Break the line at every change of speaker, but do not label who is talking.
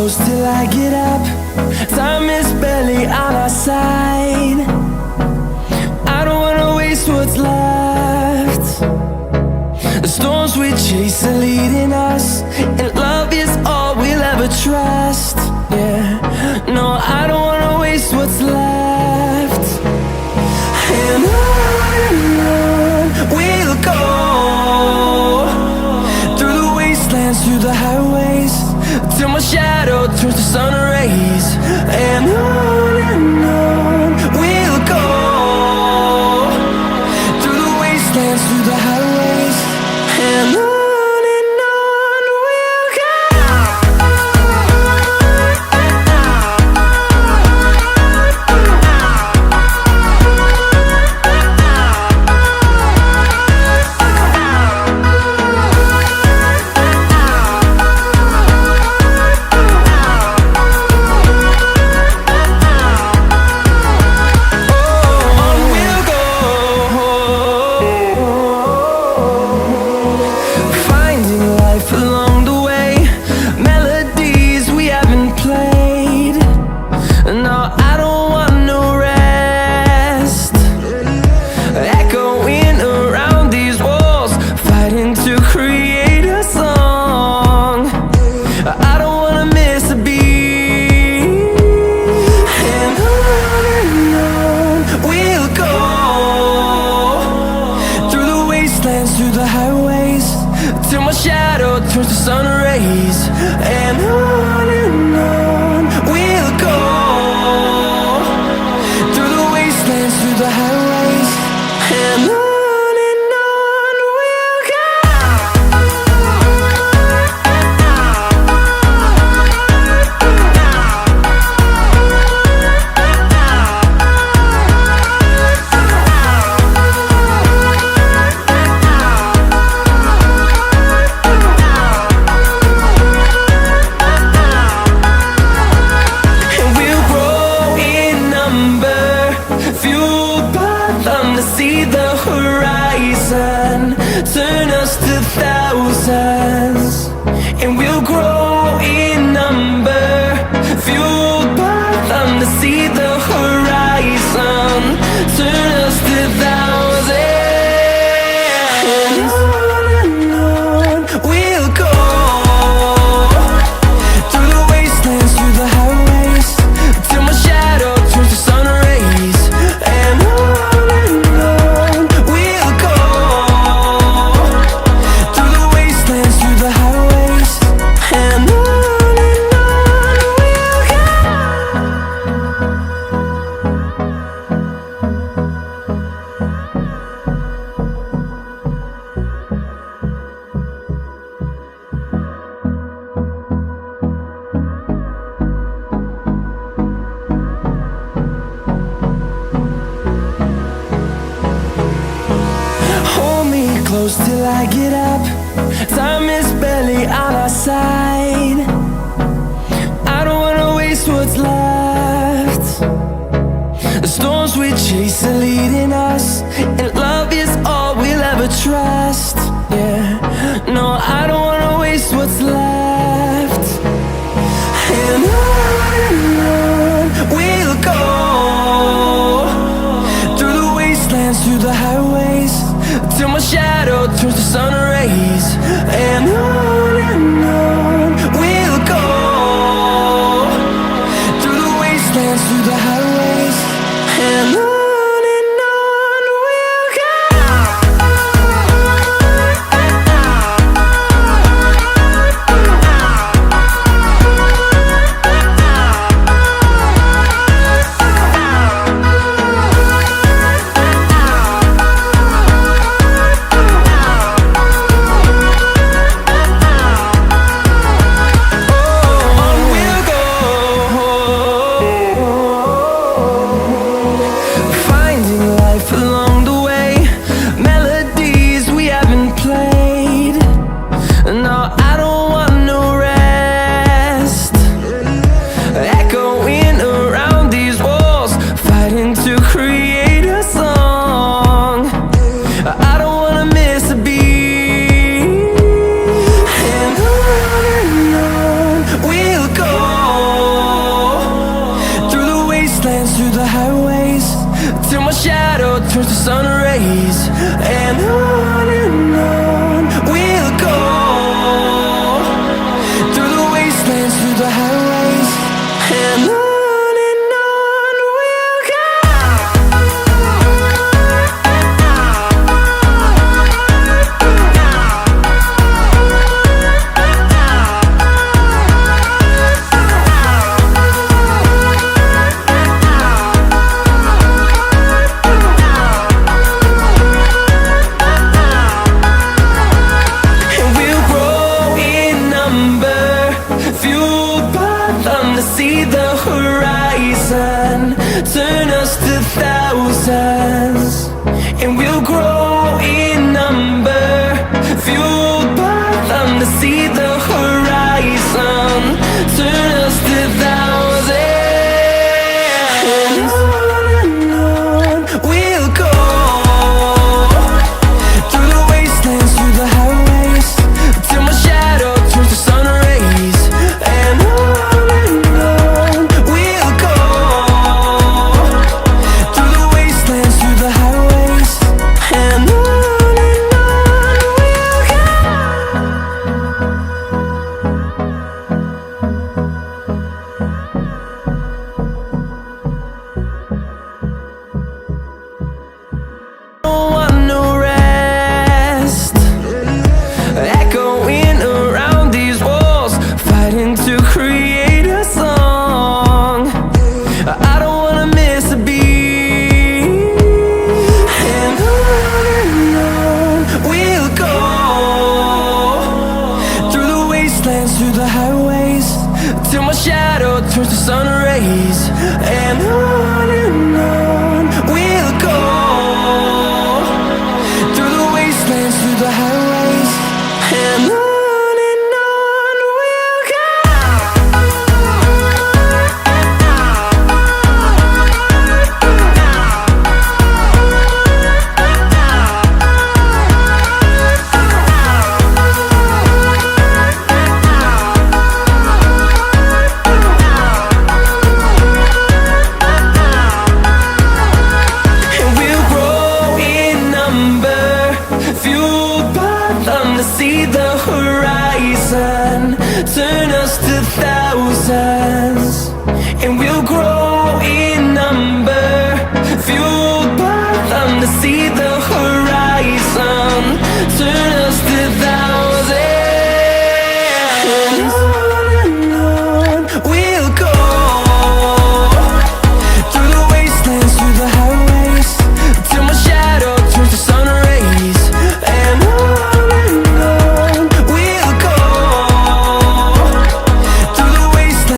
close till I get up. Time is barely on our side. I don't wanna waste what's left. The storms we chase are leading us, and love is all we'll ever trust. Yeah, no, I don't wanna waste what's left. And on we'll go, through the wastelands, through the highways, till my shadow turns to sun rays. And on we'll go, through the wastelands, through the highways, and on we'll go. Through the highways, till my shadow turns to sun rays. And on we'll go, through the wastelands, through the highways, and on we'll go. See the horizon, turn us to thousands, and we'll grow in number, fueled by them. To see the horizon, turn us to thousands, and on we'll go, through the wastelands, through the highways, till my shadow turns to sun rays. And close till I get up. Time is barely on our side. I don't wanna waste what's left. The storms we chase are leading us, and love is all we'll ever trust. Yeah, no, I don't wanna waste what's left. And on we'll go, through the wastelands, through the highways, till my shadow turns to sun rays. And on we'll go, through the wastelands, through the highways, and on we'll go. Oh, through the highways, till my shadow turns to sun rays. And on we'll go, through the wastelands, through the highways. And on we'll go. See the horizon, turn us to thousands, and we'll grow in number, fueled by them. To see the horizon, turn us to thousands, and on we'll go, through the wastelands, through the highways, till my shadow turns to sun rays. And through the highways, till my shadow turns to sun rays. And on we'll go, through the wastelands, through the highways. And on we'll go. To see the horizon, turn us to thousands, and we'll grow in number, fueled by them. To see the horizon, turn